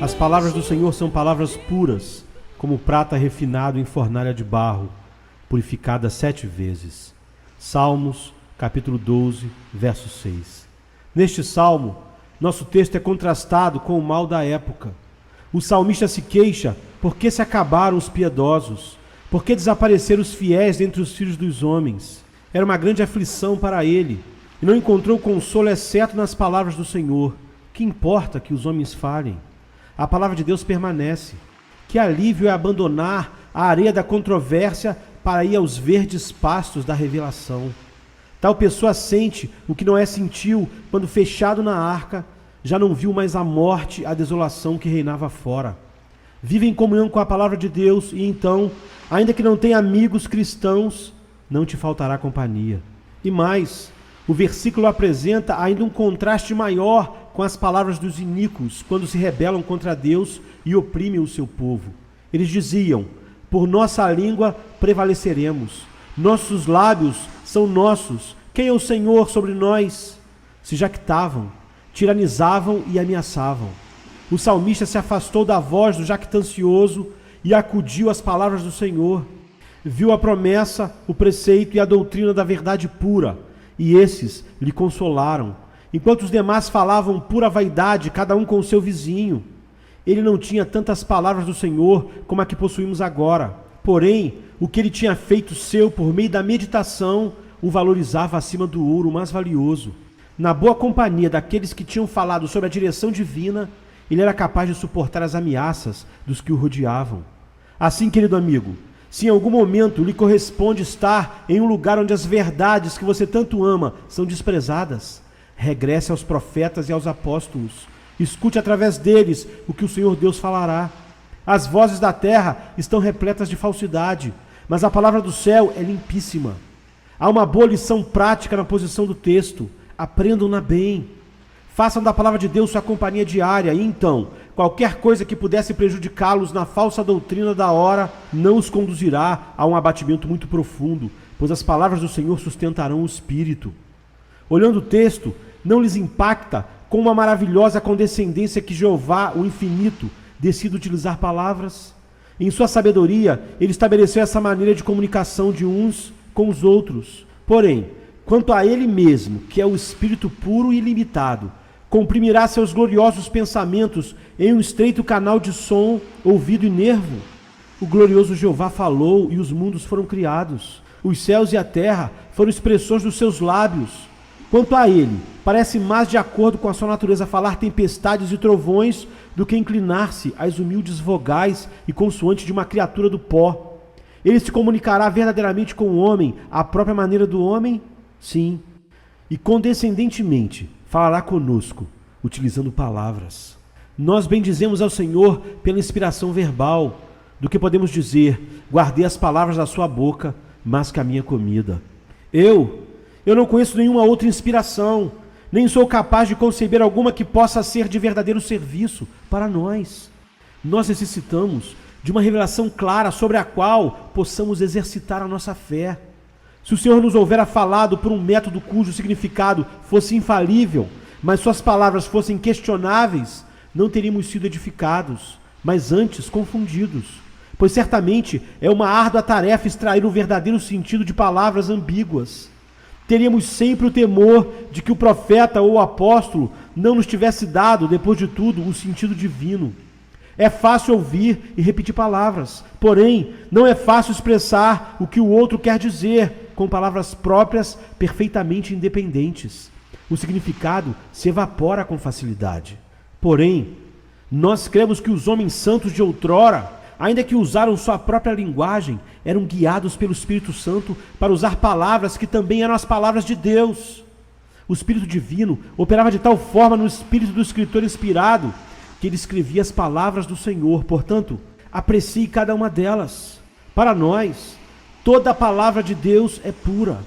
As palavras do Senhor são palavras puras, como prata refinado em fornalha de barro, purificada 7 vezes. Salmos, capítulo 12, verso 6. Neste salmo, nosso texto é contrastado com o mal da época. O salmista se queixa porque se acabaram os piedosos, porque desapareceram os fiéis dentre os filhos dos homens. Era uma grande aflição para ele, e não encontrou consolo exceto nas palavras do Senhor. Que importa que os homens falem? A palavra de Deus permanece. Que alívio é abandonar a areia da controvérsia para ir aos verdes pastos da revelação. Tal pessoa sente o que Noé sentiu quando, fechado na arca, já não viu mais a morte, a desolação que reinava fora. Vive em comunhão com a palavra de Deus e então, ainda que não tenha amigos cristãos, não te faltará companhia. E mais, o versículo apresenta ainda um contraste maior com as palavras dos iníquos, quando se rebelam contra Deus e oprimem o seu povo. Eles diziam: por nossa língua prevaleceremos, nossos lábios são nossos, quem é o Senhor sobre nós? Se jactavam, tiranizavam e ameaçavam. O salmista se afastou da voz do jactancioso e acudiu às palavras do Senhor. Viu a promessa, o preceito e a doutrina da verdade pura, e esses lhe consolaram, enquanto os demais falavam pura vaidade, cada um com o seu vizinho. Ele não tinha tantas palavras do Senhor como a que possuímos agora, porém, o que ele tinha feito seu por meio da meditação o valorizava acima do ouro mais valioso. Na boa companhia daqueles que tinham falado sobre a direção divina, ele era capaz de suportar as ameaças dos que o rodeavam. Assim, querido amigo, se em algum momento lhe corresponde estar em um lugar onde as verdades que você tanto ama são desprezadas, regresse aos profetas e aos apóstolos. Escute através deles o que o Senhor Deus falará. As vozes da terra estão repletas de falsidade, mas a palavra do céu é limpíssima. Há uma boa lição prática na posição do texto. Aprendam-na bem. Façam da palavra de Deus sua companhia diária e então, qualquer coisa que pudesse prejudicá-los na falsa doutrina da hora não os conduzirá a um abatimento muito profundo, pois as palavras do Senhor sustentarão o espírito. Olhando o texto, não lhes impacta com uma maravilhosa condescendência que Jeová, o infinito, decide utilizar palavras? Em sua sabedoria, ele estabeleceu essa maneira de comunicação de uns com os outros. Porém, quanto a ele mesmo, que é o Espírito puro e ilimitado, comprimirá seus gloriosos pensamentos em um estreito canal de som, ouvido e nervo. O glorioso Jeová falou e os mundos foram criados. Os céus e a terra foram expressões dos seus lábios. Quanto a ele, parece mais de acordo com a sua natureza falar tempestades e trovões do que inclinar-se às humildes vogais e consoantes de uma criatura do pó. Ele se comunicará verdadeiramente com o homem, à própria maneira do homem? Sim. E condescendentemente falará conosco, utilizando palavras. Nós bendizemos ao Senhor pela inspiração verbal, do que podemos dizer: guardei as palavras da sua boca, mais que a minha comida. Eu não conheço nenhuma outra inspiração, nem sou capaz de conceber alguma que possa ser de verdadeiro serviço para nós. Nós necessitamos de uma revelação clara sobre a qual possamos exercitar a nossa fé. Se o Senhor nos houvera falado por um método cujo significado fosse infalível, mas suas palavras fossem questionáveis, não teríamos sido edificados, mas antes confundidos. Pois certamente é uma árdua tarefa extrair o verdadeiro sentido de palavras ambíguas. Teríamos sempre o temor de que o profeta ou o apóstolo não nos tivesse dado, depois de tudo, o sentido divino. É fácil ouvir e repetir palavras, porém, não é fácil expressar o que o outro quer dizer, com palavras próprias perfeitamente independentes. O significado se evapora com facilidade. Porém, nós cremos que os homens santos de outrora, ainda que usaram sua própria linguagem, eram guiados pelo Espírito Santo para usar palavras que também eram as palavras de Deus. O Espírito Divino operava de tal forma no espírito do escritor inspirado que ele escrevia as palavras do Senhor. Portanto, aprecie cada uma delas. Para nós, toda a palavra de Deus é pura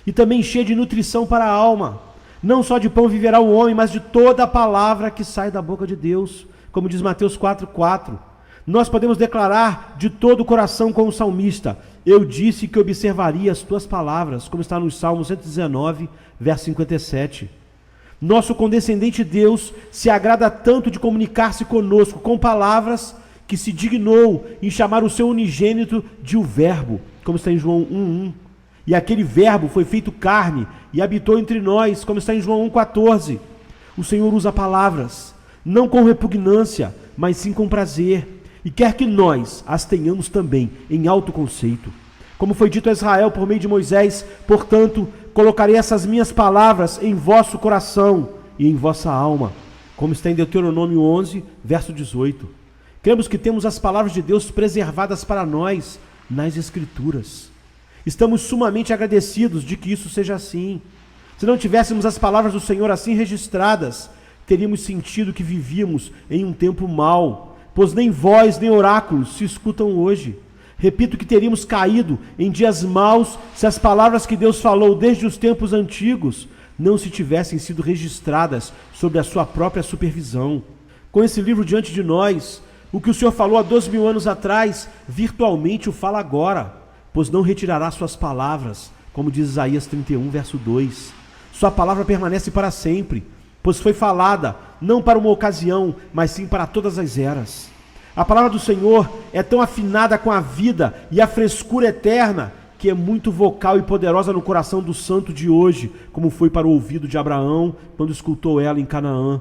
e também cheia de nutrição para a alma. Não só de pão viverá o homem, mas de toda a palavra que sai da boca de Deus, como diz Mateus 4:4. Nós podemos declarar de todo o coração com o salmista: eu disse que observaria as tuas palavras, como está no Salmo 119, verso 57. Nosso condescendente Deus se agrada tanto de comunicar-se conosco com palavras que se dignou em chamar o seu unigênito de o Verbo, como está em João 1:1. E aquele Verbo foi feito carne e habitou entre nós, como está em João 1:14. O Senhor usa palavras, não com repugnância, mas sim com prazer, e quer que nós as tenhamos também em alto conceito. Como foi dito a Israel por meio de Moisés, portanto, colocarei essas minhas palavras em vosso coração e em vossa alma, como está em Deuteronômio 11, verso 18. Cremos que temos as palavras de Deus preservadas para nós nas Escrituras. Estamos sumamente agradecidos de que isso seja assim. Se não tivéssemos as palavras do Senhor assim registradas, teríamos sentido que vivíamos em um tempo mau, pois nem voz nem oráculos se escutam hoje. Repito que teríamos caído em dias maus se as palavras que Deus falou desde os tempos antigos não se tivessem sido registradas sob a sua própria supervisão. Com esse livro diante de nós, o que o Senhor falou há 2000 anos atrás, virtualmente o fala agora, pois não retirará suas palavras, como diz Isaías 31, verso 2. Sua palavra permanece para sempre, pois foi falada não para uma ocasião, mas sim para todas as eras. A palavra do Senhor é tão afinada com a vida e a frescura eterna, que é muito vocal e poderosa no coração do santo de hoje, como foi para o ouvido de Abraão, quando escutou ela em Canaã,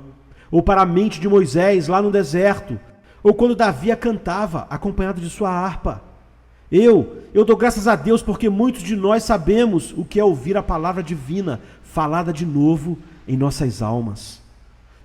ou para a mente de Moisés, lá no deserto, ou quando Davi a cantava, acompanhado de sua harpa. Eu dou graças a Deus porque muitos de nós sabemos o que é ouvir a palavra divina, falada de novo em nossas almas.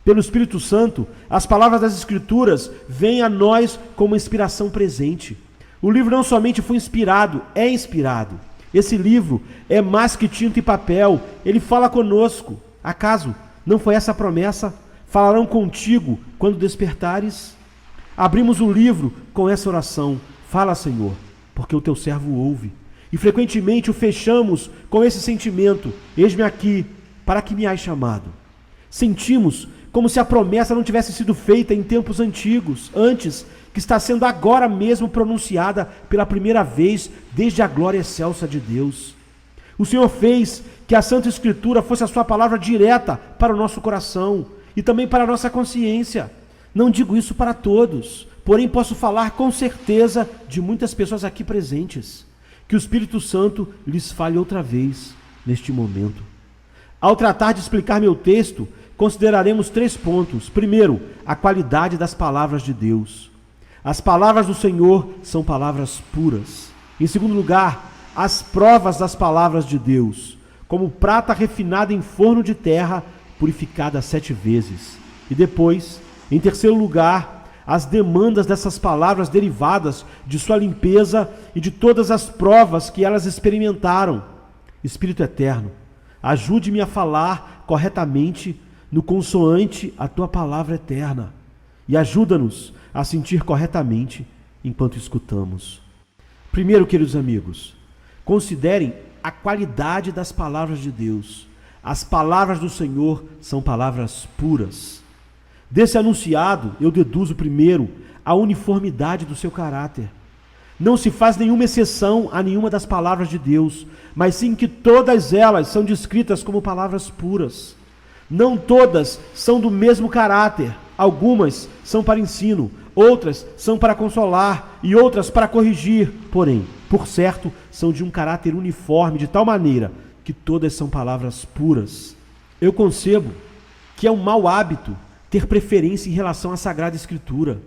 Pelo Espírito Santo, as palavras das Escrituras vêm a nós como inspiração presente. O livro não somente foi inspirado, é inspirado. Esse livro é mais que tinta e papel, ele fala conosco. Acaso não foi essa a promessa? Falarão contigo quando despertares? Abrimos o livro com essa oração: fala, Senhor, porque o teu servo ouve. E frequentemente o fechamos com esse sentimento: eis-me aqui, para que me hás chamado. Sentimos como se a promessa não tivesse sido feita em tempos antigos, antes que está sendo agora mesmo pronunciada pela primeira vez desde a glória excelsa de Deus. O Senhor fez que a Santa Escritura fosse a sua palavra direta para o nosso coração e também para a nossa consciência. Não digo isso para todos, porém posso falar com certeza de muitas pessoas aqui presentes. Que o Espírito Santo lhes fale outra vez neste momento. Ao tratar de explicar meu texto, consideraremos 3 pontos. Primeiro, a qualidade das palavras de Deus. As palavras do Senhor são palavras puras. Em segundo lugar, as provas das palavras de Deus, como prata refinada em forno de terra, purificada 7 vezes. E depois, em terceiro lugar, as demandas dessas palavras derivadas de sua limpeza e de todas as provas que elas experimentaram. Espírito eterno, ajude-me a falar corretamente no consoante a tua palavra eterna, e ajuda-nos a sentir corretamente enquanto escutamos. Primeiro, queridos amigos, considerem a qualidade das palavras de Deus. As palavras do Senhor são palavras puras. Desse anunciado, eu deduzo primeiro a uniformidade do seu caráter. Não se faz nenhuma exceção a nenhuma das palavras de Deus, mas sim que todas elas são descritas como palavras puras. Não todas são do mesmo caráter. Algumas são para ensino, outras são para consolar e outras para corrigir. Porém, por certo, são de um caráter uniforme, de tal maneira que todas são palavras puras. Eu concebo que é um mau hábito ter preferência em relação à Sagrada Escritura.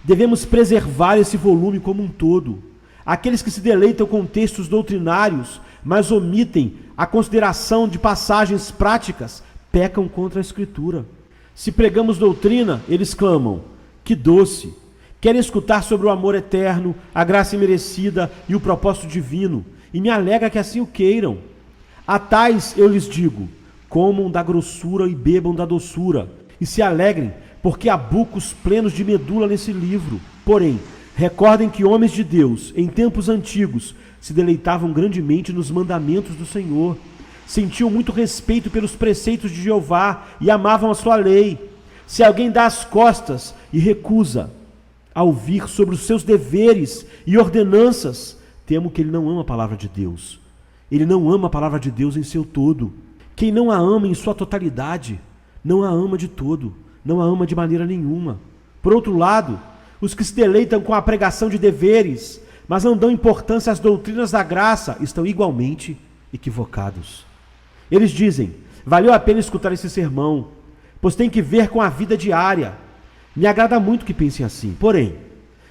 Devemos preservar esse volume como um todo. Aqueles que se deleitam com textos doutrinários, mas omitem a consideração de passagens práticas, pecam contra a Escritura. Se pregamos doutrina, eles clamam: que doce! Querem escutar sobre o amor eterno, a graça imerecida e o propósito divino, e me alega que assim o queiram. A tais eu lhes digo: comam da grossura e bebam da doçura, e se alegrem, porque há bucos plenos de medula nesse livro. Porém, recordem que homens de Deus, em tempos antigos, se deleitavam grandemente nos mandamentos do Senhor, sentiam muito respeito pelos preceitos de Jeová e amavam a sua lei. Se alguém dá as costas e recusa a ouvir sobre os seus deveres e ordenanças, temo que ele não ama a palavra de Deus. Ele não ama a palavra de Deus em seu todo. Quem não a ama em sua totalidade, não a ama de todo, não a ama de maneira nenhuma. Por outro lado, os que se deleitam com a pregação de deveres, mas não dão importância às doutrinas da graça, estão igualmente equivocados. Eles dizem: valeu a pena escutar esse sermão, pois tem que ver com a vida diária. Me agrada muito que pensem assim. Porém,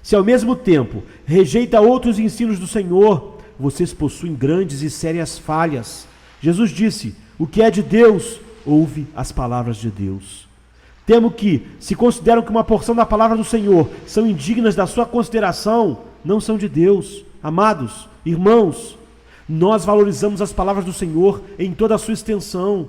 se ao mesmo tempo rejeita outros ensinos do Senhor, vocês possuem grandes e sérias falhas. Jesus disse: o que é de Deus, ouve as palavras de Deus. Temo que, se consideram que uma porção da palavra do Senhor são indignas da sua consideração, não são de Deus. Amados irmãos, nós valorizamos as palavras do Senhor em toda a sua extensão.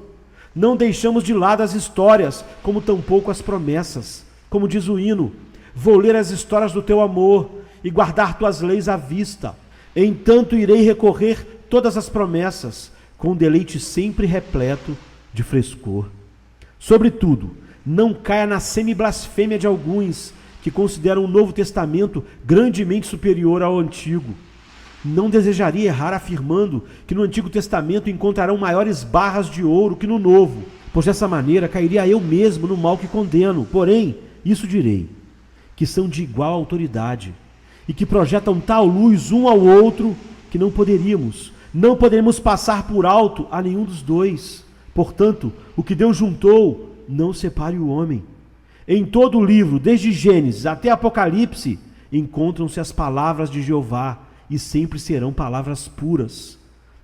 Não deixamos de lado as histórias, como tampouco as promessas. Como diz o hino: vou ler as histórias do teu amor e guardar tuas leis à vista. Entanto irei recorrer todas as promessas, com deleite sempre repleto de frescor. Sobretudo, não caia na semi-blasfêmia de alguns que consideram o Novo Testamento grandemente superior ao Antigo. Não desejaria errar afirmando que no Antigo Testamento encontrarão maiores barras de ouro que no Novo, pois dessa maneira cairia eu mesmo no mal que condeno. Porém, isso direi, que são de igual autoridade e que projetam tal luz um ao outro que não poderíamos passar por alto a nenhum dos dois. Portanto, o que Deus juntou, não separe o homem. Em todo o livro, desde Gênesis até Apocalipse, encontram-se as palavras de Jeová e sempre serão palavras puras.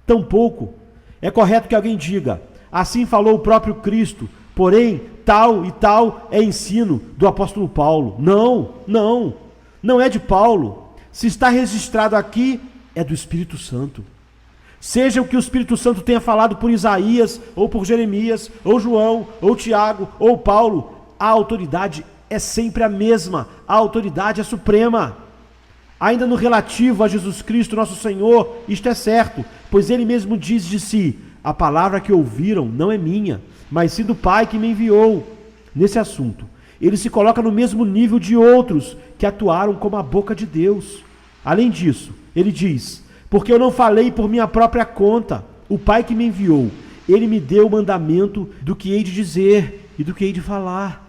Tampouco é correto que alguém diga: assim falou o próprio Cristo, porém tal e tal é ensino do apóstolo Paulo. Não é de Paulo. Se está registrado aqui, é do Espírito Santo. Seja o que o Espírito Santo tenha falado por Isaías, ou por Jeremias, ou João, ou Tiago, ou Paulo, a autoridade é sempre a mesma, a autoridade é suprema. Ainda no relativo a Jesus Cristo, nosso Senhor, isto é certo, pois ele mesmo diz de si: a palavra que ouviram não é minha, mas sim do Pai que me enviou. Nesse assunto, ele se coloca no mesmo nível de outros que atuaram como a boca de Deus. Além disso, ele diz: porque eu não falei por minha própria conta, o Pai que me enviou, ele me deu o mandamento do que hei de dizer e do que hei de falar.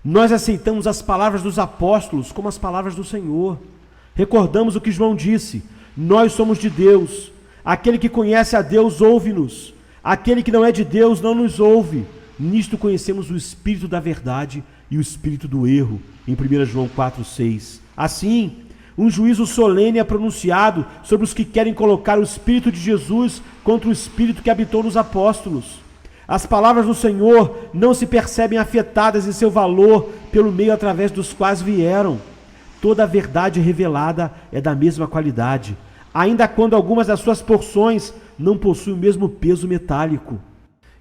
Nós aceitamos as palavras dos apóstolos como as palavras do Senhor. Recordamos o que João disse: nós somos de Deus, aquele que conhece a Deus ouve-nos, aquele que não é de Deus não nos ouve. Nisto conhecemos o espírito da verdade e o espírito do erro, em 1 João 4,6. Assim, um juízo solene é pronunciado sobre os que querem colocar o Espírito de Jesus contra o Espírito que habitou nos apóstolos. As palavras do Senhor não se percebem afetadas em seu valor pelo meio através dos quais vieram. Toda a verdade revelada é da mesma qualidade, ainda quando algumas das suas porções não possuem o mesmo peso metálico.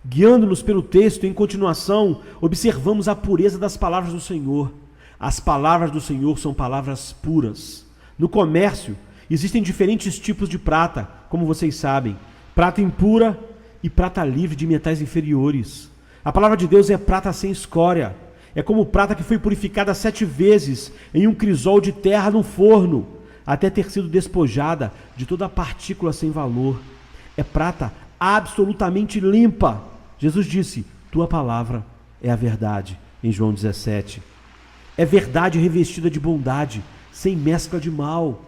Guiando-nos pelo texto, em continuação, observamos a pureza das palavras do Senhor. As palavras do Senhor são palavras puras. No comércio, existem diferentes tipos de prata, como vocês sabem: prata impura e prata livre de metais inferiores. A palavra de Deus é prata sem escória. É como prata que foi purificada 7 vezes em um crisol de terra no forno, até ter sido despojada de toda a partícula sem valor. É prata absolutamente limpa. Jesus disse: tua palavra é a verdade, em João 17. É verdade revestida de bondade, sem mescla de mal.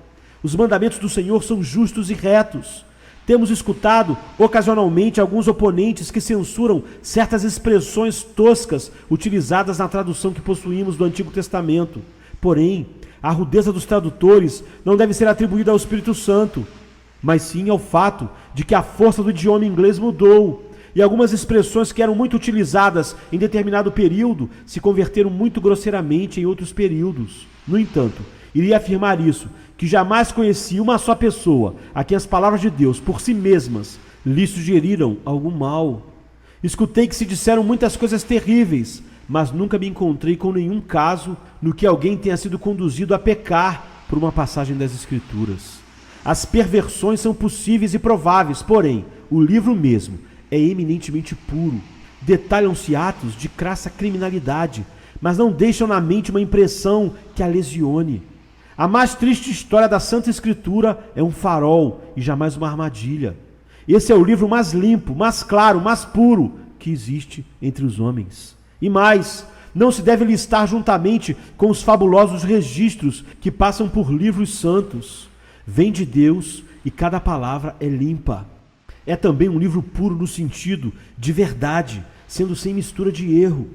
Os mandamentos do Senhor são justos e retos. Temos escutado ocasionalmente alguns oponentes que censuram certas expressões toscas utilizadas na tradução que possuímos do Antigo Testamento. Porém, a rudeza dos tradutores não deve ser atribuída ao Espírito Santo, mas sim ao fato de que a força do idioma inglês mudou, e algumas expressões que eram muito utilizadas em determinado período se converteram muito grosseiramente em outros períodos. No entanto, iria afirmar isso, que jamais conheci uma só pessoa a quem as palavras de Deus, por si mesmas, lhe sugeriram algum mal. Escutei que se disseram muitas coisas terríveis, mas nunca me encontrei com nenhum caso no que alguém tenha sido conduzido a pecar por uma passagem das Escrituras. As perversões são possíveis e prováveis, porém, o livro mesmo é eminentemente puro. Detalham-se atos de crassa criminalidade, mas não deixam na mente uma impressão que a lesione. A mais triste história da Santa Escritura é um farol e jamais uma armadilha. Esse é o livro mais limpo, mais claro, mais puro que existe entre os homens. E mais, não se deve listar juntamente com os fabulosos registros que passam por livros santos. Vem de Deus e cada palavra é limpa. É também um livro puro no sentido de verdade, sendo sem mistura de erro.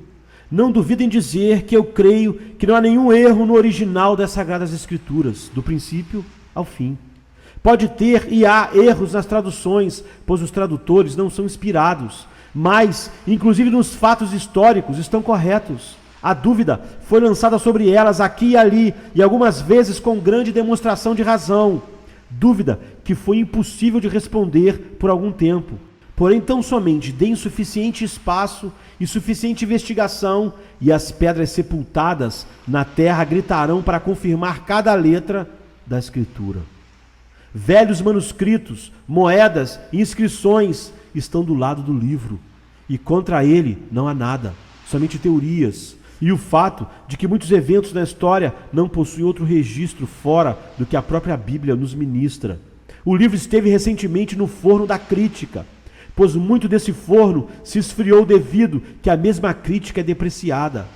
Não duvidem dizer que eu creio que não há nenhum erro no original das Sagradas Escrituras, do princípio ao fim. Pode ter e há erros nas traduções, pois os tradutores não são inspirados, mas, inclusive nos fatos históricos, estão corretos. A dúvida foi lançada sobre elas aqui e ali, e algumas vezes com grande demonstração de razão. Dúvida que foi impossível de responder por algum tempo. Porém, tão somente deem suficiente espaço e suficiente investigação, e as pedras sepultadas na terra gritarão para confirmar cada letra da Escritura. Velhos manuscritos, moedas e inscrições estão do lado do livro, e contra ele não há nada, somente teorias, e o fato de que muitos eventos na história não possuem outro registro fora do que a própria Bíblia nos ministra. O livro esteve recentemente no forno da crítica, pois muito desse forno se esfriou devido que a mesma crítica é depreciada.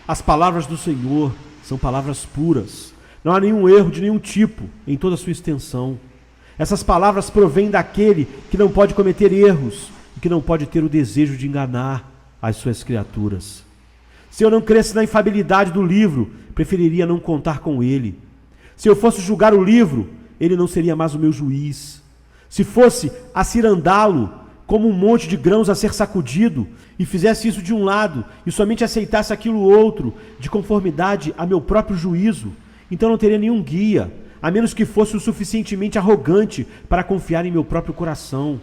As palavras do Senhor são palavras puras, não há nenhum erro de nenhum tipo em toda a sua extensão. Essas palavras provêm daquele que não pode cometer erros e que não pode ter o desejo de enganar as suas criaturas. Se eu não cresce na infalibilidade do livro, preferiria não contar com ele. Se eu fosse julgar o livro, ele não seria mais o meu juiz. Se fosse acirandá-lo como um monte de grãos a ser sacudido, e fizesse isso de um lado, e somente aceitasse aquilo outro, de conformidade a meu próprio juízo, então não teria nenhum guia, a menos que fosse o suficientemente arrogante para confiar em meu próprio coração.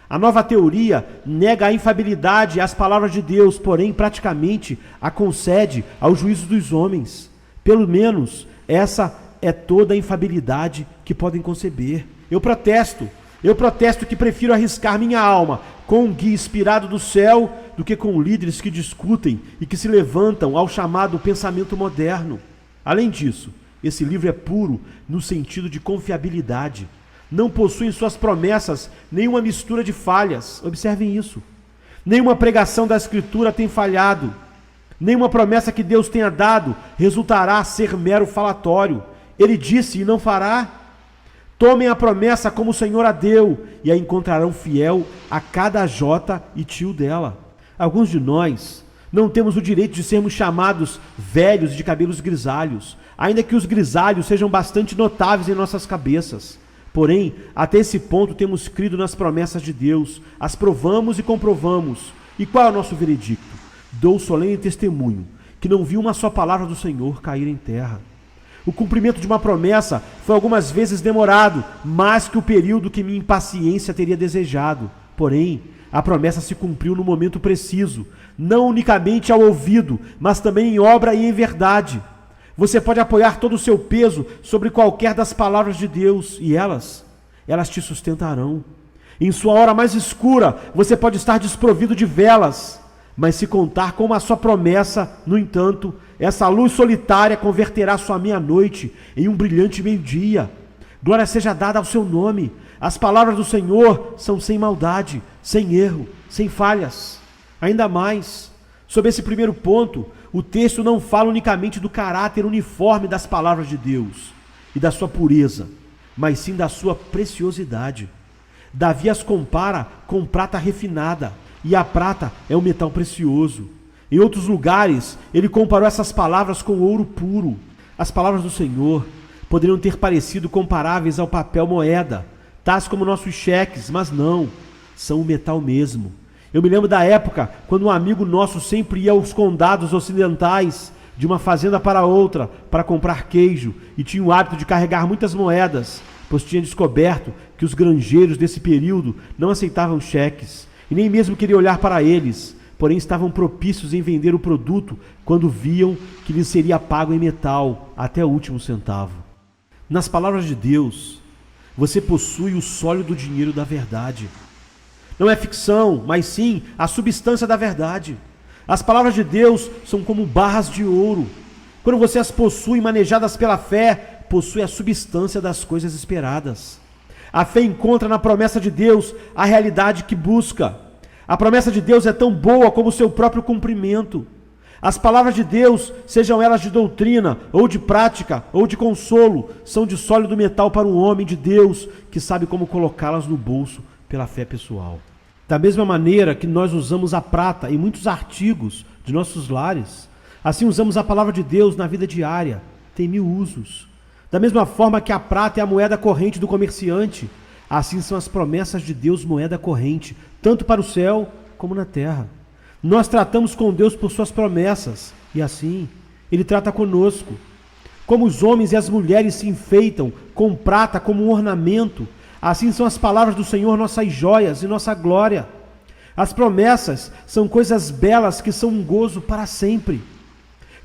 A nova teoria nega a infalibilidade às palavras de Deus, porém praticamente a concede ao juízo dos homens. Pelo menos essa é toda a infalibilidade que podem conceber. Eu protesto que prefiro arriscar minha alma com um guia inspirado do céu do que com líderes que discutem e que se levantam ao chamado pensamento moderno. Além disso, esse livro é puro no sentido de confiabilidade. Não possui em suas promessas nenhuma mistura de falhas. Observem isso. Nenhuma pregação da Escritura tem falhado. Nenhuma promessa que Deus tenha dado resultará ser mero falatório. Ele disse e não fará. Tomem a promessa como o Senhor a deu e a encontrarão fiel a cada jota e tio dela. Alguns de nós não temos o direito de sermos chamados velhos de cabelos grisalhos, ainda que os grisalhos sejam bastante notáveis em nossas cabeças. Porém, até esse ponto temos crido nas promessas de Deus, as provamos e comprovamos. E qual é o nosso veredicto? Dou solene testemunho que não vi uma só palavra do Senhor cair em terra. O cumprimento de uma promessa foi algumas vezes demorado, mais que o período que minha impaciência teria desejado. Porém, a promessa se cumpriu no momento preciso, não unicamente ao ouvido, mas também em obra e em verdade. Você pode apoiar todo o seu peso sobre qualquer das palavras de Deus e elas te sustentarão. Em sua hora mais escura, você pode estar desprovido de velas, mas se contar com uma só promessa, no entanto, essa luz solitária converterá sua meia-noite em um brilhante meio-dia. Glória seja dada ao seu nome. As palavras do Senhor são sem maldade, sem erro, sem falhas. Ainda mais, sobre esse primeiro ponto, o texto não fala unicamente do caráter uniforme das palavras de Deus e da sua pureza, mas sim da sua preciosidade. Davi as compara com prata refinada, e a prata é um metal precioso. Em outros lugares, ele comparou essas palavras com ouro puro. As palavras do Senhor poderiam ter parecido comparáveis ao papel moeda, tais como nossos cheques, mas não, são o metal mesmo. Eu me lembro da época quando um amigo nosso sempre ia aos condados ocidentais, de uma fazenda para outra, para comprar queijo, e tinha o hábito de carregar muitas moedas, pois tinha descoberto que os granjeiros desse período não aceitavam cheques, e nem mesmo queria olhar para eles, porém estavam propícios em vender o produto quando viam que lhes seria pago em metal, até o último centavo. Nas palavras de Deus, você possui o sólido dinheiro da verdade. Não é ficção, mas sim a substância da verdade. As palavras de Deus são como barras de ouro. Quando você as possui manejadas pela fé, possui a substância das coisas esperadas. A fé encontra na promessa de Deus a realidade que busca. A promessa de Deus é tão boa como o seu próprio cumprimento. As palavras de Deus, sejam elas de doutrina, ou de prática, ou de consolo, são de sólido metal para um homem de Deus que sabe como colocá-las no bolso pela fé pessoal. Da mesma maneira que nós usamos a prata em muitos artigos de nossos lares, assim usamos a palavra de Deus na vida diária. Tem 1000 usos. Da mesma forma que a prata é a moeda corrente do comerciante, assim são as promessas de Deus moeda corrente, tanto para o céu como na terra. Nós tratamos com Deus por suas promessas, e assim, Ele trata conosco. Como os homens e as mulheres se enfeitam com prata como um ornamento, assim são as palavras do Senhor nossas joias e nossa glória. As promessas são coisas belas que são um gozo para sempre.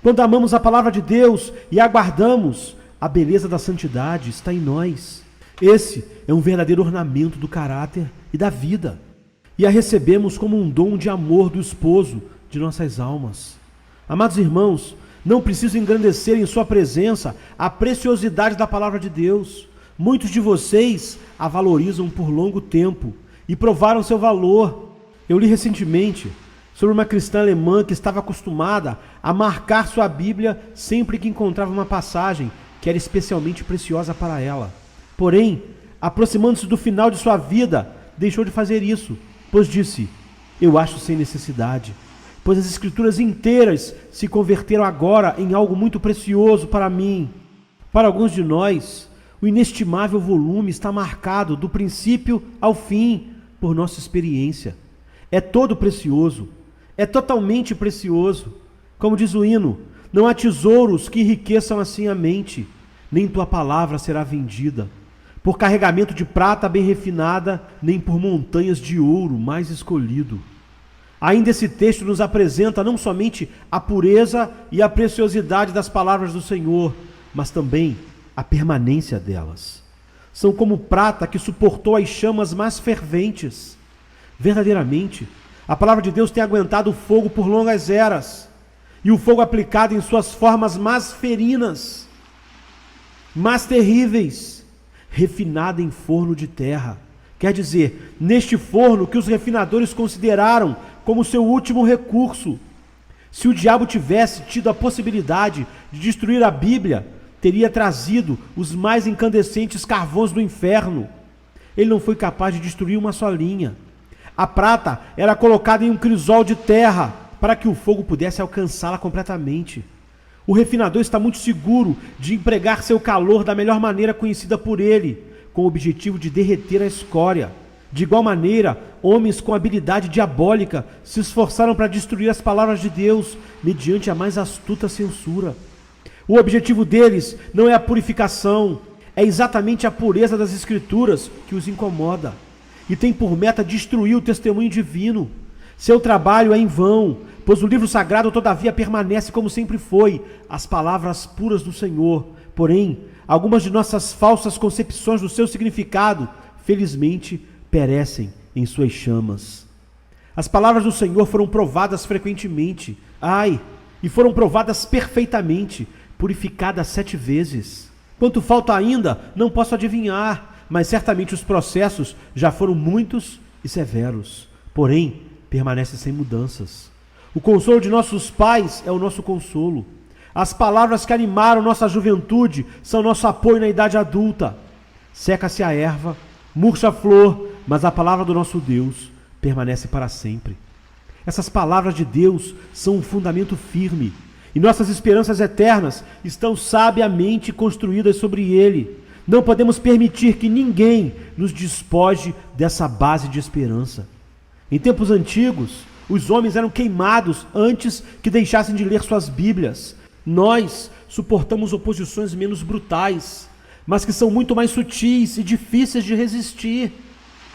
Quando amamos a palavra de Deus e aguardamos, a beleza da santidade está em nós. Esse é um verdadeiro ornamento do caráter e da vida. E a recebemos como um dom de amor do esposo de nossas almas. Amados irmãos, não preciso engrandecer em sua presença a preciosidade da palavra de Deus. Muitos de vocês a valorizam por longo tempo e provaram seu valor. Eu li recentemente sobre uma cristã alemã que estava acostumada a marcar sua Bíblia sempre que encontrava uma passagem que era especialmente preciosa para ela. Porém, aproximando-se do final de sua vida, deixou de fazer isso, pois disse: eu acho sem necessidade, pois as escrituras inteiras se converteram agora em algo muito precioso para mim. Para alguns de nós, o inestimável volume está marcado do princípio ao fim por nossa experiência. É todo precioso, é totalmente precioso. Como diz o hino, não há tesouros que enriqueçam assim a mente, nem tua palavra será vendida por carregamento de prata bem refinada, nem por montanhas de ouro mais escolhido. Ainda esse texto nos apresenta não somente a pureza e a preciosidade das palavras do Senhor, mas também a permanência delas. São como prata que suportou as chamas mais ferventes. Verdadeiramente, a palavra de Deus tem aguentado o fogo por longas eras, e o fogo aplicado em suas formas mais ferinas, mais terríveis, refinada em forno de terra. Quer dizer, neste forno que os refinadores consideraram como seu último recurso. Se o diabo tivesse tido a possibilidade de destruir a Bíblia, teria trazido os mais incandescentes carvões do inferno. Ele não foi capaz de destruir uma só linha. A prata era colocada em um crisol de terra para que o fogo pudesse alcançá-la completamente. O refinador está muito seguro de empregar seu calor da melhor maneira conhecida por ele, com o objetivo de derreter a escória. De igual maneira, homens com habilidade diabólica se esforçaram para destruir as palavras de Deus mediante a mais astuta censura. O objetivo deles não é a purificação, é exatamente a pureza das Escrituras que os incomoda, e tem por meta destruir o testemunho divino. Seu trabalho é em vão, pois o livro sagrado todavia permanece como sempre foi, as palavras puras do Senhor. Porém, algumas de nossas falsas concepções do seu significado, felizmente, perecem em suas chamas. As palavras do Senhor foram provadas frequentemente, e foram provadas perfeitamente, purificadas 7 vezes. Quanto falta ainda, não posso adivinhar, mas certamente os processos já foram muitos e severos. Porém, permanece sem mudanças. O consolo de nossos pais é o nosso consolo. As palavras que animaram nossa juventude são nosso apoio na idade adulta. Seca-se a erva, murcha a flor, mas a palavra do nosso Deus permanece para sempre. Essas palavras de Deus são um fundamento firme, e nossas esperanças eternas estão sabiamente construídas sobre ele. Não podemos permitir que ninguém nos despoje dessa base de esperança. Em tempos antigos, os homens eram queimados antes que deixassem de ler suas Bíblias. Nós suportamos oposições menos brutais, mas que são muito mais sutis e difíceis de resistir.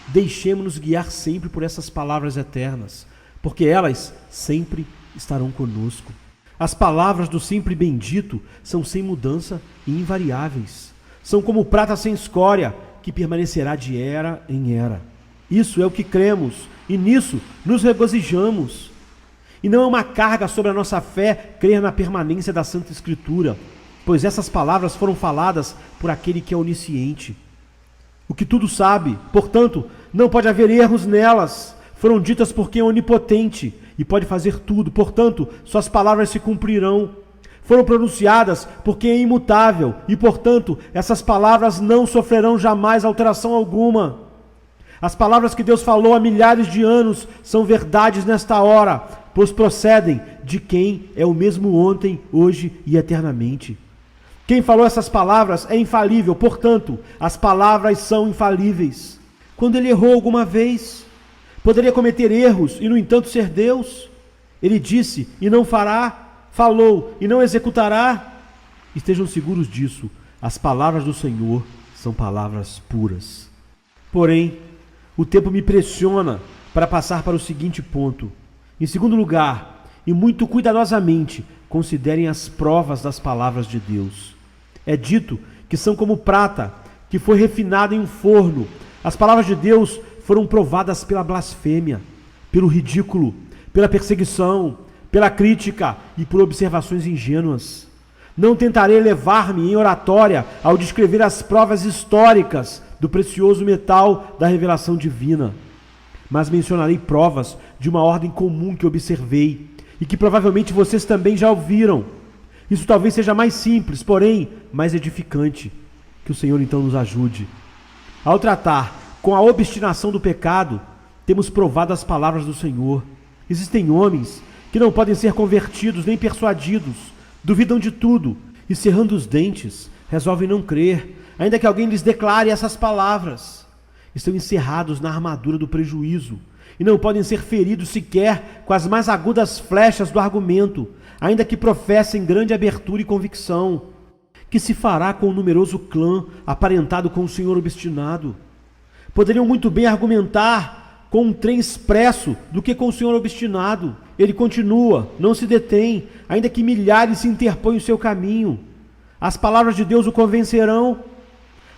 Deixemos-nos guiar sempre por essas palavras eternas, porque elas sempre estarão conosco. As palavras do sempre bendito são sem mudança e invariáveis. São como prata sem escória, que permanecerá de era em era. Isso é o que cremos, e nisso nos regozijamos. E não é uma carga sobre a nossa fé crer na permanência da Santa Escritura, pois essas palavras foram faladas por aquele que é onisciente, o que tudo sabe. Portanto, não pode haver erros nelas. Foram ditas por quem é onipotente, e pode fazer tudo. Portanto, suas palavras se cumprirão. Foram pronunciadas porque é imutável e, portanto, essas palavras não sofrerão jamais alteração alguma. As palavras que Deus falou há milhares de anos são verdades nesta hora, pois procedem de quem é o mesmo ontem, hoje e eternamente. Quem falou essas palavras é infalível, portanto, as palavras são infalíveis. Quando ele errou alguma vez, poderia cometer erros e, no entanto, ser Deus. Ele disse e não fará, falou e não executará. Estejam seguros disso, as palavras do Senhor são palavras puras. Porém, o tempo me pressiona para passar para o seguinte ponto. Em segundo lugar, e muito cuidadosamente, considerem as provas das palavras de Deus. É dito que são como prata, que foi refinada em um forno. As palavras de Deus foram provadas pela blasfêmia, pelo ridículo, pela perseguição, pela crítica e por observações ingênuas. Não tentarei elevar-me em oratória ao descrever as provas históricas do precioso metal da revelação divina, mas mencionarei provas de uma ordem comum que observei e que provavelmente vocês também já ouviram. Isso talvez seja mais simples, porém mais edificante. Que o Senhor então nos ajude. Ao tratar com a obstinação do pecado, temos provado as palavras do Senhor. Existem homens que não podem ser convertidos nem persuadidos, duvidam de tudo e, cerrando os dentes, resolvem não crer, ainda que alguém lhes declare essas palavras. Estão encerrados na armadura do prejuízo e não podem ser feridos sequer com as mais agudas flechas do argumento, ainda que professem grande abertura e convicção. Que se fará com o numeroso clã aparentado com o senhor obstinado? Poderiam muito bem argumentar com um trem expresso do que com o senhor obstinado. Ele continua, não se detém, ainda que milhares se interponham em seu caminho. As palavras de Deus o convencerão.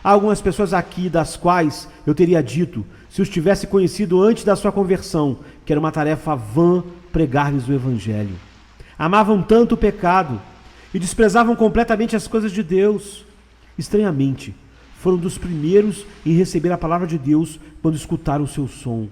Há algumas pessoas aqui das quais eu teria dito, se os tivesse conhecido antes da sua conversão, que era uma tarefa vã pregar-lhes o Evangelho. Amavam tanto o pecado e desprezavam completamente as coisas de Deus. Estranhamente, foram dos primeiros em receber a palavra de Deus quando escutaram o seu som.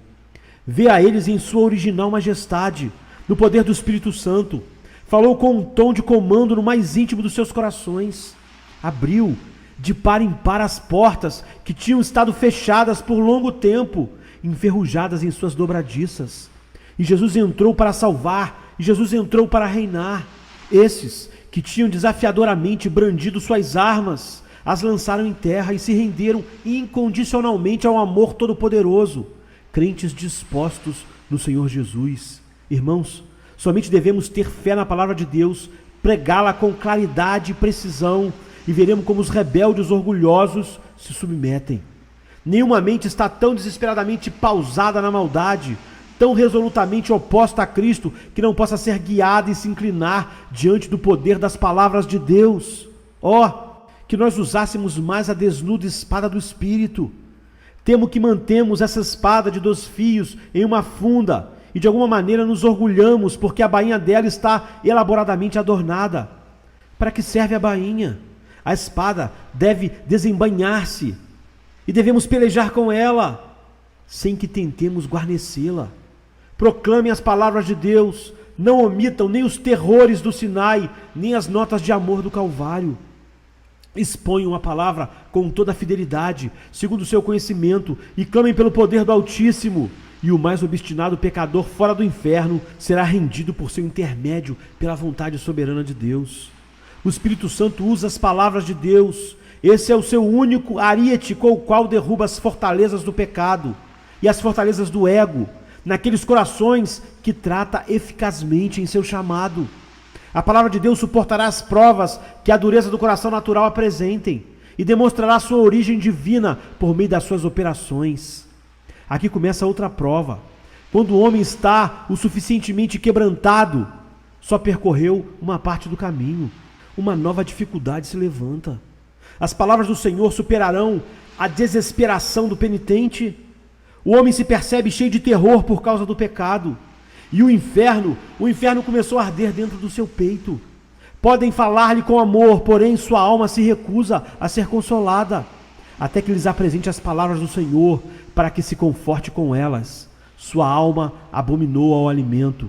Vê a eles em sua original majestade, no poder do Espírito Santo. Falou com um tom de comando no mais íntimo dos seus corações. Abriu de par em par as portas que tinham estado fechadas por longo tempo, enferrujadas em suas dobradiças. E Jesus entrou para salvar, e Jesus entrou para reinar. Esses que tinham desafiadoramente brandido suas armas, as lançaram em terra e se renderam incondicionalmente ao amor todo-poderoso, crentes dispostos no Senhor Jesus. Irmãos, somente devemos ter fé na palavra de Deus, pregá-la com claridade e precisão, e veremos como os rebeldes orgulhosos se submetem. Nenhuma mente está tão desesperadamente pausada na maldade, tão resolutamente oposta a Cristo, que não possa ser guiada e se inclinar diante do poder das palavras de Deus. Que nós usássemos mais a desnuda espada do Espírito. Temo que mantemos essa espada de 2 fios em uma funda e de alguma maneira nos orgulhamos porque a bainha dela está elaboradamente adornada. Para que serve a bainha? A espada deve desembainhar-se e devemos pelejar com ela, sem que tentemos guarnecê-la. Proclamem as palavras de Deus, não omitam nem os terrores do Sinai, nem as notas de amor do Calvário. Exponham a palavra com toda a fidelidade, segundo o seu conhecimento, e clamem pelo poder do Altíssimo, e o mais obstinado pecador fora do inferno será rendido por seu intermédio pela vontade soberana de Deus. O Espírito Santo usa as palavras de Deus. Esse é o seu único ariete com o qual derruba as fortalezas do pecado e as fortalezas do ego, naqueles corações que trata eficazmente em seu chamado. A palavra de Deus suportará as provas que a dureza do coração natural apresentem e demonstrará sua origem divina por meio das suas operações. Aqui começa outra prova. Quando o homem está o suficientemente quebrantado, só percorreu uma parte do caminho. Uma nova dificuldade se levanta. As palavras do Senhor superarão a desesperação do penitente. O homem se percebe cheio de terror por causa do pecado. E o inferno começou a arder dentro do seu peito. Podem falar-lhe com amor, porém sua alma se recusa a ser consolada, até que lhes apresente as palavras do Senhor, para que se conforte com elas. Sua alma abominou ao alimento.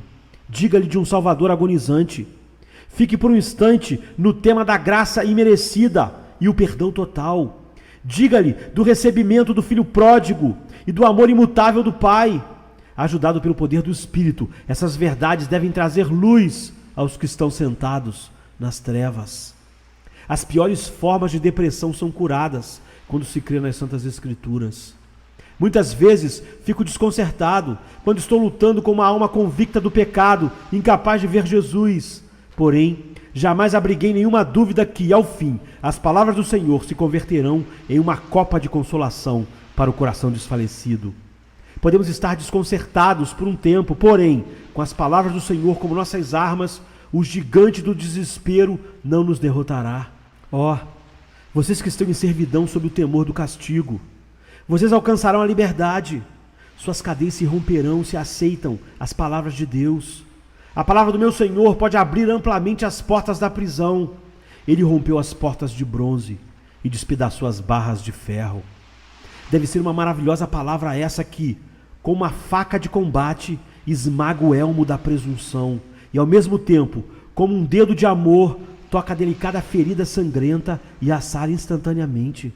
Diga-lhe de um Salvador agonizante. Fique por um instante no tema da graça imerecida e o perdão total. Diga-lhe do recebimento do Filho pródigo e do amor imutável do Pai. Ajudado pelo poder do Espírito, essas verdades devem trazer luz aos que estão sentados nas trevas. As piores formas de depressão são curadas quando se crê nas Santas Escrituras. Muitas vezes fico desconcertado quando estou lutando com uma alma convicta do pecado, incapaz de ver Jesus. Porém, jamais abriguei nenhuma dúvida que, ao fim, as palavras do Senhor se converterão em uma copa de consolação para o coração desfalecido. Podemos estar desconcertados por um tempo, porém, com as palavras do Senhor como nossas armas, o gigante do desespero não nos derrotará. Ó, vocês que estão em servidão sob o temor do castigo, vocês alcançarão a liberdade. Suas cadeias se romperão se aceitam as palavras de Deus. A palavra do meu Senhor pode abrir amplamente as portas da prisão. Ele rompeu as portas de bronze e despedaçou as barras de ferro. Deve ser uma maravilhosa palavra essa que, com uma faca de combate, esmaga o elmo da presunção e, ao mesmo tempo, como um dedo de amor, toca a delicada ferida sangrenta e a sara instantaneamente.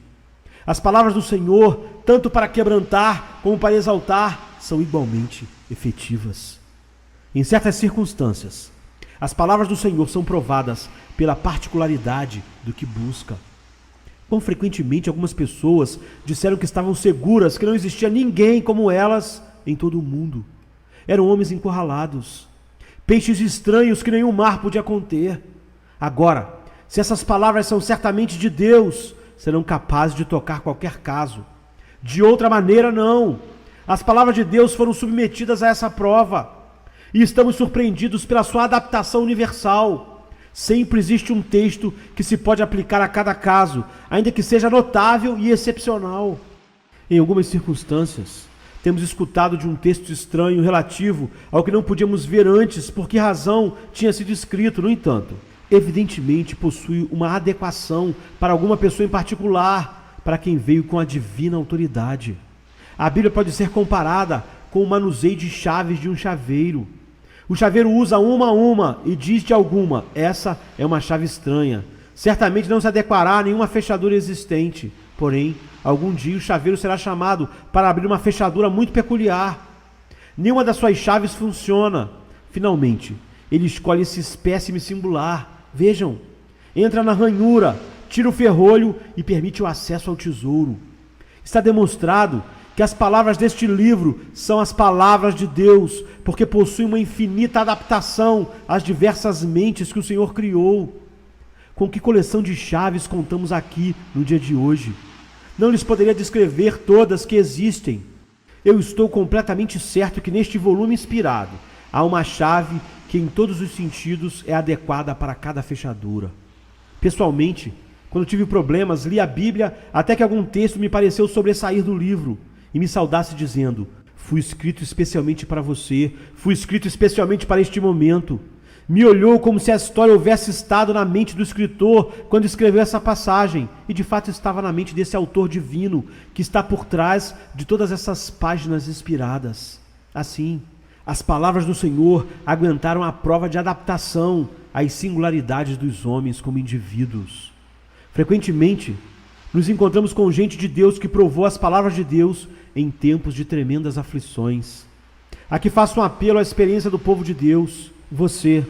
As palavras do Senhor, tanto para quebrantar como para exaltar, são igualmente efetivas. Em certas circunstâncias, as palavras do Senhor são provadas pela particularidade do que busca. Quão frequentemente algumas pessoas disseram que estavam seguras, que não existia ninguém como elas em todo o mundo. Eram homens encurralados, peixes estranhos que nenhum mar podia conter. Agora, se essas palavras são certamente de Deus, serão capazes de tocar qualquer caso. De outra maneira, não. As palavras de Deus foram submetidas a essa prova e estamos surpreendidos pela sua adaptação universal. Sempre existe um texto que se pode aplicar a cada caso, ainda que seja notável e excepcional. Em algumas circunstâncias, temos escutado de um texto estranho relativo ao que não podíamos ver antes, por que razão tinha sido escrito. No entanto, evidentemente possui uma adequação para alguma pessoa em particular, para quem veio com a divina autoridade. A Bíblia pode ser comparada com o manuseio de chaves de um chaveiro. O chaveiro usa uma a uma e diz de alguma: essa é uma chave estranha. Certamente não se adequará a nenhuma fechadura existente. Porém, algum dia o chaveiro será chamado para abrir uma fechadura muito peculiar. Nenhuma das suas chaves funciona. Finalmente, ele escolhe esse espécime singular. Vejam, entra na ranhura, tira o ferrolho e permite o acesso ao tesouro. Está demonstrado que as palavras deste livro são as palavras de Deus, porque possuem uma infinita adaptação às diversas mentes que o Senhor criou. Com que coleção de chaves contamos aqui no dia de hoje? Não lhes poderia descrever todas que existem. Eu estou completamente certo que neste volume inspirado há uma chave que em todos os sentidos é adequada para cada fechadura. Pessoalmente, quando tive problemas, li a Bíblia até que algum texto me pareceu sobressair do livro e me saudasse dizendo: fui escrito especialmente para você, fui escrito especialmente para este momento. Me olhou como se a história houvesse estado na mente do escritor quando escreveu essa passagem, e de fato estava na mente desse autor divino que está por trás de todas essas páginas inspiradas. Assim, as palavras do Senhor aguentaram a prova de adaptação às singularidades dos homens como indivíduos. Frequentemente, nos encontramos com gente de Deus que provou as palavras de Deus em tempos de tremendas aflições. Aqui faço um apelo à experiência do povo de Deus. Você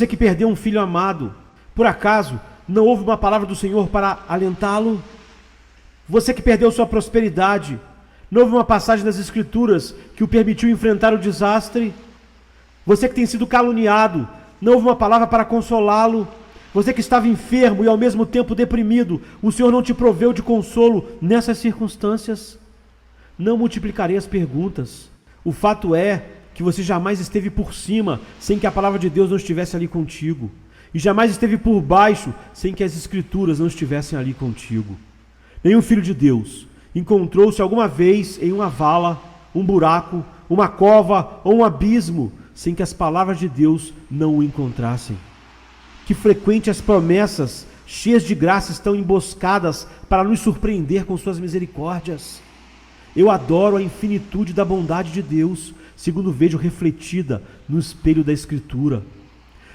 que perdeu um filho amado, por acaso não houve uma palavra do Senhor para alentá-lo? Você que perdeu sua prosperidade, não houve uma passagem das Escrituras que o permitiu enfrentar o desastre? Você que tem sido caluniado, não houve uma palavra para consolá-lo? Você que estava enfermo e ao mesmo tempo deprimido, o Senhor não te proveu de consolo nessas circunstâncias? Não multiplicarei as perguntas. O fato é que você jamais esteve por cima sem que a palavra de Deus não estivesse ali contigo. E jamais esteve por baixo sem que as Escrituras não estivessem ali contigo. Nenhum filho de Deus encontrou-se alguma vez em uma vala, um buraco, uma cova ou um abismo sem que as palavras de Deus não o encontrassem. Que frequente as promessas cheias de graça estão emboscadas para nos surpreender com suas misericórdias. Eu adoro a infinitude da bondade de Deus. segundo vejo refletida no espelho da Escritura.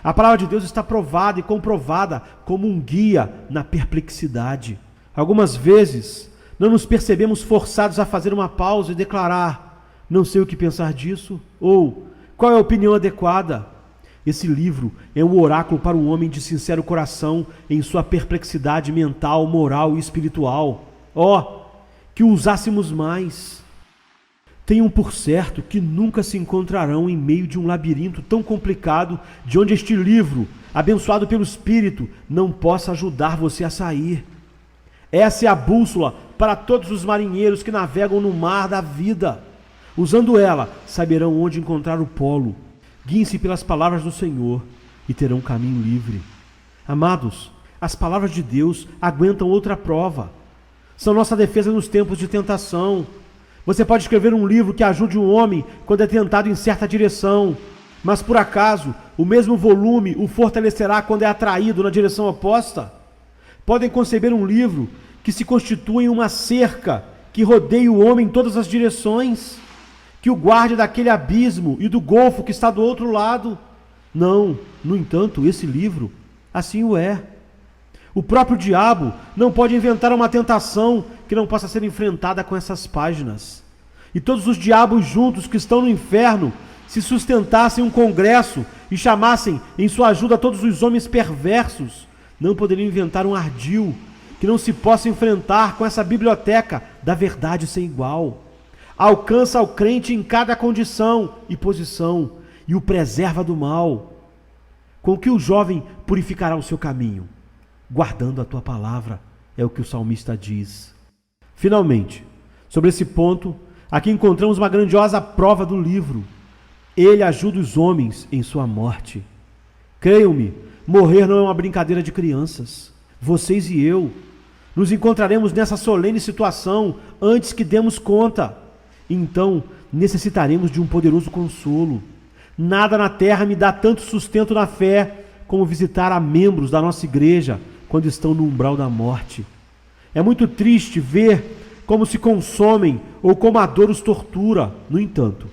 A palavra de Deus está provada e comprovada como um guia na perplexidade. Algumas vezes, não nos percebemos forçados a fazer uma pausa e declarar: não sei o que pensar disso, ou qual é a opinião adequada. Esse livro é um oráculo para um homem de sincero coração em sua perplexidade mental, moral e espiritual. Que o usássemos mais. Tenham por certo que nunca se encontrarão em meio de um labirinto tão complicado de onde este livro, abençoado pelo Espírito, não possa ajudar você a sair. Essa é a bússola para todos os marinheiros que navegam no mar da vida. Usando ela, saberão onde encontrar o polo. Guiem-se pelas palavras do Senhor e terão um caminho livre. Amados, as palavras de Deus aguentam outra prova. São nossa defesa nos tempos de tentação. Você pode escrever um livro que ajude um homem quando é tentado em certa direção, mas por acaso o mesmo volume o fortalecerá quando é atraído na direção oposta? Podem conceber um livro que se constitua em uma cerca que rodeie o homem em todas as direções, que o guarde daquele abismo e do golfo que está do outro lado? Não, no entanto, esse livro assim o é. O próprio diabo não pode inventar uma tentação que não possa ser enfrentada com essas páginas. E todos os diabos juntos que estão no inferno, se sustentassem um congresso e chamassem em sua ajuda todos os homens perversos, não poderiam inventar um ardil que não se possa enfrentar com essa biblioteca da verdade sem igual. Alcança ao crente em cada condição e posição e o preserva do mal. Com que o jovem purificará o seu caminho? Guardando a tua palavra, é o que o salmista diz. Finalmente, sobre esse ponto, aqui encontramos uma grandiosa prova do livro. Ele ajuda os homens em sua morte. Creiam-me, morrer não é uma brincadeira de crianças. Vocês e eu nos encontraremos nessa solene situação antes que demos conta. Então, necessitaremos de um poderoso consolo. Nada na terra me dá tanto sustento na fé como visitar a membros da nossa igreja quando estão no umbral da morte. É muito triste ver como se consomem ou como a dor os tortura. No entanto,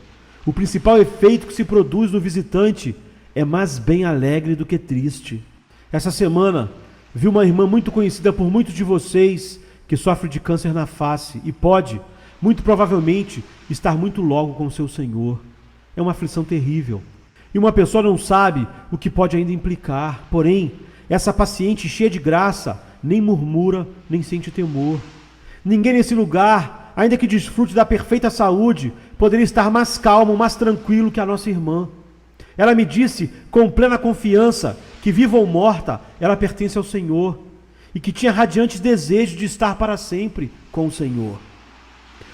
o principal efeito que se produz no visitante é mais bem alegre do que triste. Essa semana, vi uma irmã muito conhecida por muitos de vocês que sofre de câncer na face e pode, muito provavelmente, estar muito logo com o seu Senhor. É uma aflição terrível. E uma pessoa não sabe o que pode ainda implicar. Porém, essa paciente cheia de graça nem murmura, nem sente temor. Ninguém nesse lugar, ainda que desfrute da perfeita saúde, poderia estar mais calmo, mais tranquilo que a nossa irmã. Ela me disse com plena confiança que, viva ou morta, ela pertence ao Senhor e que tinha radiantes desejos de estar para sempre com o Senhor.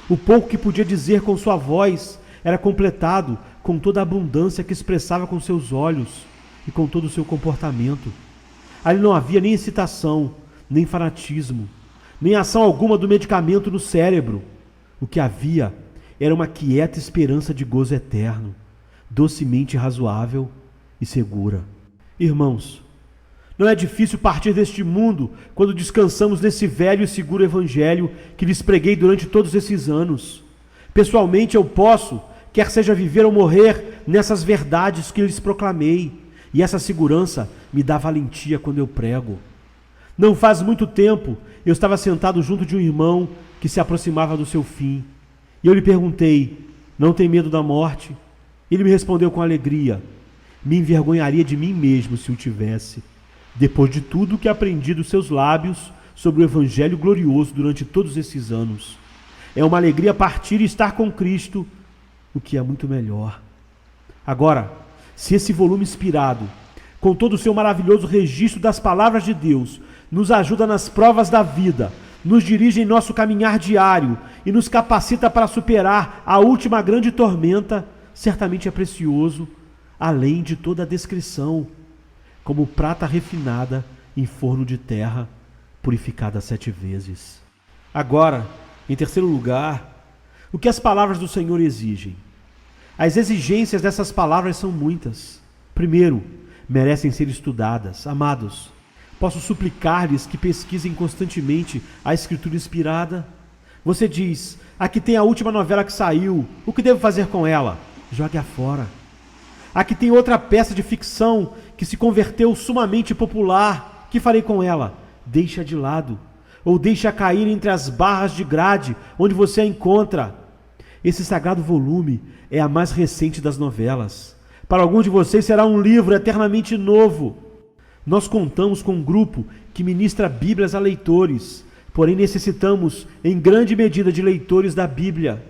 O pouco que podia dizer com sua voz era completado com toda a abundância que expressava com seus olhos e com todo o seu comportamento. Ali não havia nem excitação, nem fanatismo, nem ação alguma do medicamento no cérebro. O que havia era uma quieta esperança de gozo eterno, docemente razoável e segura. Irmãos, não é difícil partir deste mundo quando descansamos nesse velho e seguro evangelho que lhes preguei durante todos esses anos. Pessoalmente eu posso, quer seja viver ou morrer, nessas verdades que lhes proclamei, e essa segurança me dá valentia quando eu prego. Não faz muito tempo, eu estava sentado junto de um irmão que se aproximava do seu fim, e eu lhe perguntei: não tem medo da morte? Ele me respondeu com alegria: me envergonharia de mim mesmo se o tivesse, depois de tudo que aprendi dos seus lábios sobre o evangelho glorioso durante todos esses anos. É uma alegria partir e estar com Cristo, o que é muito melhor. Agora, se esse volume inspirado, com todo o seu maravilhoso registro das palavras de Deus, nos ajuda nas provas da vida, nos dirige em nosso caminhar diário e nos capacita para superar a última grande tormenta, certamente é precioso, além de toda a descrição, como prata refinada em forno de terra, purificada 7 vezes. Agora, em terceiro lugar, o que as palavras do Senhor exigem? As exigências dessas palavras são muitas. Primeiro, merecem ser estudadas. Amados, posso suplicar-lhes que pesquisem constantemente a Escritura inspirada? Você diz: aqui tem a última novela que saiu, o que devo fazer com ela? jogue-a fora. Aqui tem outra peça de ficção que se converteu sumamente popular. Que farei com ela? Deixa de lado, ou deixa cair entre as barras de grade onde você a encontra. Esse sagrado volume é a mais recente das novelas. Para alguns de vocês será um livro eternamente novo. Nós contamos com um grupo que ministra Bíblias a leitores, porém necessitamos em grande medida de leitores da Bíblia.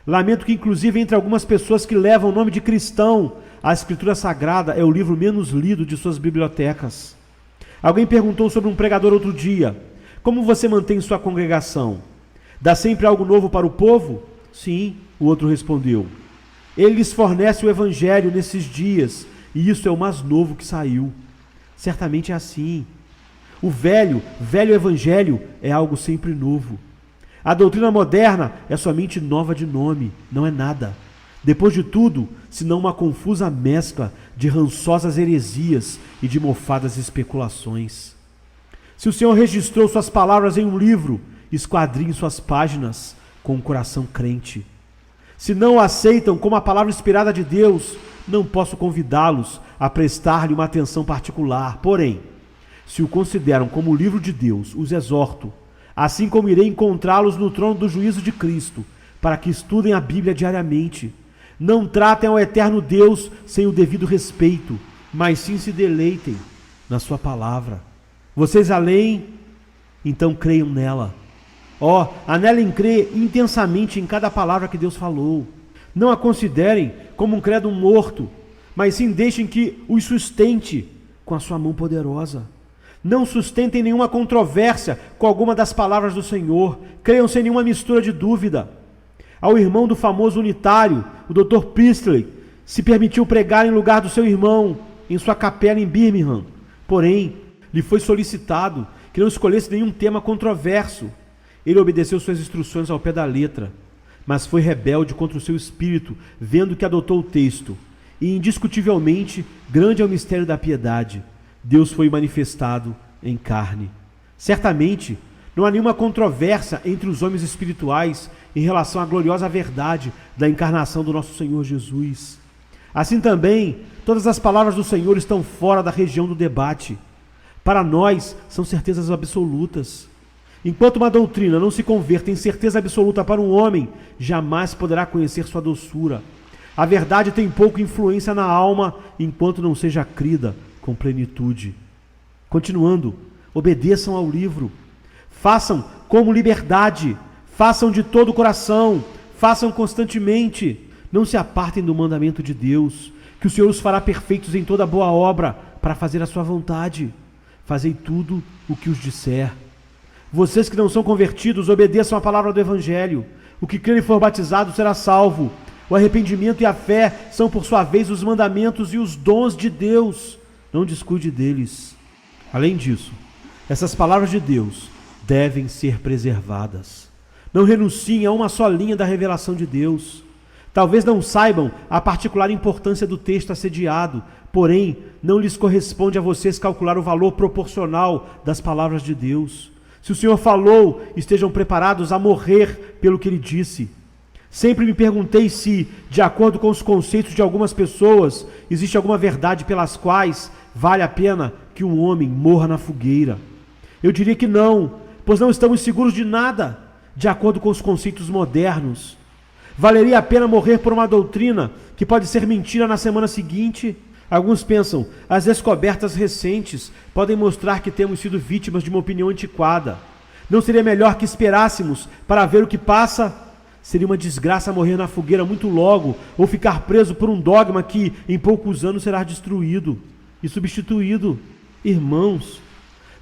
Lamento que inclusive entre algumas pessoas que levam o nome de cristão, a Escritura Sagrada é o livro menos lido de suas bibliotecas. Alguém perguntou sobre um pregador outro dia: como você mantém sua congregação? Dá sempre algo novo para o povo? Sim, o outro respondeu. Ele lhes fornece o evangelho nesses dias, e isso é o mais novo que saiu. Certamente é assim. O velho evangelho é algo sempre novo. A doutrina moderna é somente nova de nome, não é nada. Depois de tudo, senão uma confusa mescla de rançosas heresias e de mofadas especulações. Se o Senhor registrou suas palavras em um livro, esquadrinhe suas páginas com o coração crente. Se não o aceitam como a palavra inspirada de Deus, não posso convidá-los a prestar-lhe uma atenção particular. Porém, se o consideram como o livro de Deus, os exorto, assim como irei encontrá-los no trono do juízo de Cristo, para que estudem a Bíblia diariamente. Não tratem ao eterno Deus sem o devido respeito, mas sim se deleitem na sua palavra. Vocês a leem, então creiam nela. Anelem crer intensamente em cada palavra que Deus falou. Não a considerem como um credo morto, mas sim deixem que os sustente com a sua mão poderosa. Não sustentem nenhuma controvérsia com alguma das palavras do Senhor. Creiam sem nenhuma mistura de dúvida. Ao irmão do famoso unitário, o Dr. Priestley, se permitiu pregar em lugar do seu irmão em sua capela em Birmingham. Porém, lhe foi solicitado que não escolhesse nenhum tema controverso. Ele obedeceu suas instruções ao pé da letra, mas foi rebelde contra o seu espírito, vendo que adotou o texto. E indiscutivelmente, grande é o mistério da piedade. Deus foi manifestado em carne. Certamente, não há nenhuma controvérsia entre os homens espirituais em relação à gloriosa verdade da encarnação do nosso Senhor Jesus. Assim também, todas as palavras do Senhor estão fora da região do debate. Para nós, são certezas absolutas. Enquanto uma doutrina não se converta em certeza absoluta para um homem, jamais poderá conhecer sua doçura. A verdade tem pouca influência na alma, enquanto não seja crida com plenitude. Continuando, obedeçam ao livro. Façam como liberdade, façam de todo o coração, façam constantemente. Não se apartem do mandamento de Deus, que o Senhor os fará perfeitos em toda boa obra, para fazer a sua vontade. Fazei tudo o que os disser. Vocês que não são convertidos, obedeçam a palavra do Evangelho. O que crer e for batizado será salvo. O arrependimento e a fé são, por sua vez, os mandamentos e os dons de Deus. Não descuide deles. Além disso, essas palavras de Deus devem ser preservadas. Não renunciem a uma só linha da revelação de Deus. Talvez não saibam a particular importância do texto assediado, porém, não lhes corresponde a vocês calcular o valor proporcional das palavras de Deus. Se o Senhor falou, estejam preparados a morrer pelo que Ele disse. Sempre me perguntei se, de acordo com os conceitos de algumas pessoas, existe alguma verdade pelas quais vale a pena que um homem morra na fogueira. Eu diria que não, pois não estamos seguros de nada, de acordo com os conceitos modernos. Valeria a pena morrer por uma doutrina que pode ser mentira na semana seguinte? Alguns pensam, as descobertas recentes podem mostrar que temos sido vítimas de uma opinião antiquada. Não seria melhor que esperássemos para ver o que passa? Seria uma desgraça morrer na fogueira muito logo, ou ficar preso por um dogma que, em poucos anos, será destruído e substituído. Irmãos,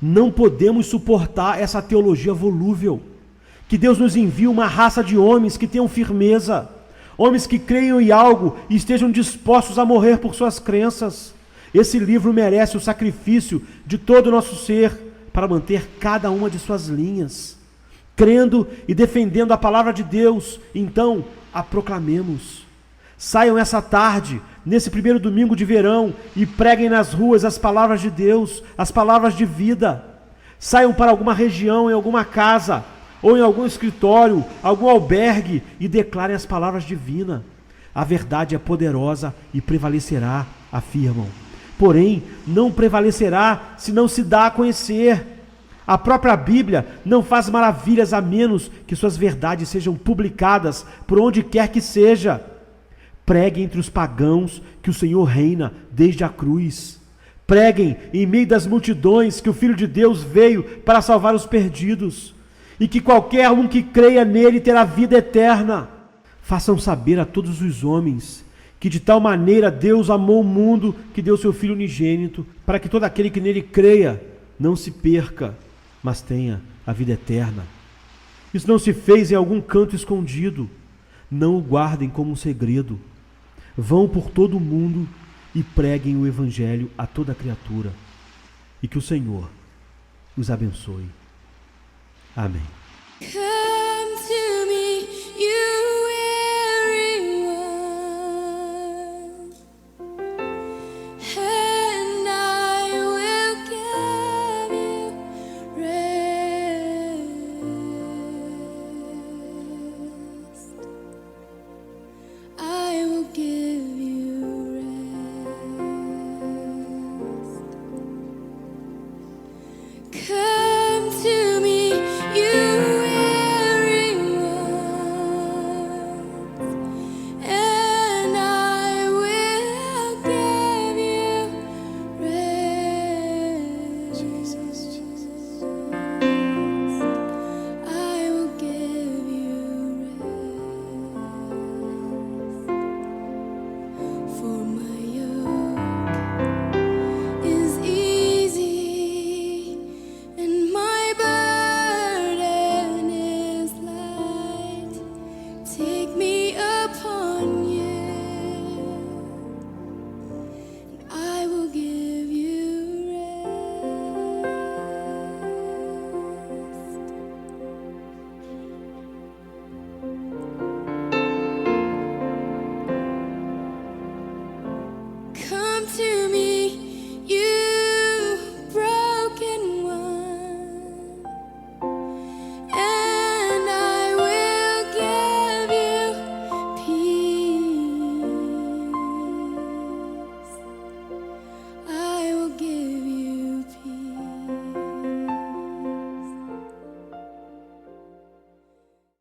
não podemos suportar essa teologia volúvel. Que Deus nos envie uma raça de homens que tenham firmeza, homens que creiam em algo e estejam dispostos a morrer por suas crenças. Esse livro merece o sacrifício de todo o nosso ser para manter cada uma de suas linhas. Crendo e defendendo a palavra de Deus, então a proclamemos. Saiam essa tarde, nesse primeiro domingo de verão, e preguem nas ruas as palavras de Deus, as palavras de vida. Saiam para alguma região, em alguma casa, ou em algum escritório, algum albergue, e declarem as palavras divinas. A verdade é poderosa e prevalecerá, afirmam. Porém, não prevalecerá se não se dá a conhecer. A própria Bíblia não faz maravilhas a menos que suas verdades sejam publicadas por onde quer que seja. Pregue entre os pagãos que o Senhor reina desde a cruz. Preguem em meio das multidões que o Filho de Deus veio para salvar os perdidos e que qualquer um que creia nele terá vida eterna. Façam saber a todos os homens que de tal maneira Deus amou o mundo que deu seu Filho unigênito, para que todo aquele que nele creia não se perca, mas tenha a vida eterna. Isso não se fez em algum canto escondido. Não o guardem como um segredo. Vão por todo o mundo e preguem o Evangelho a toda criatura. E que o Senhor os abençoe. Amém.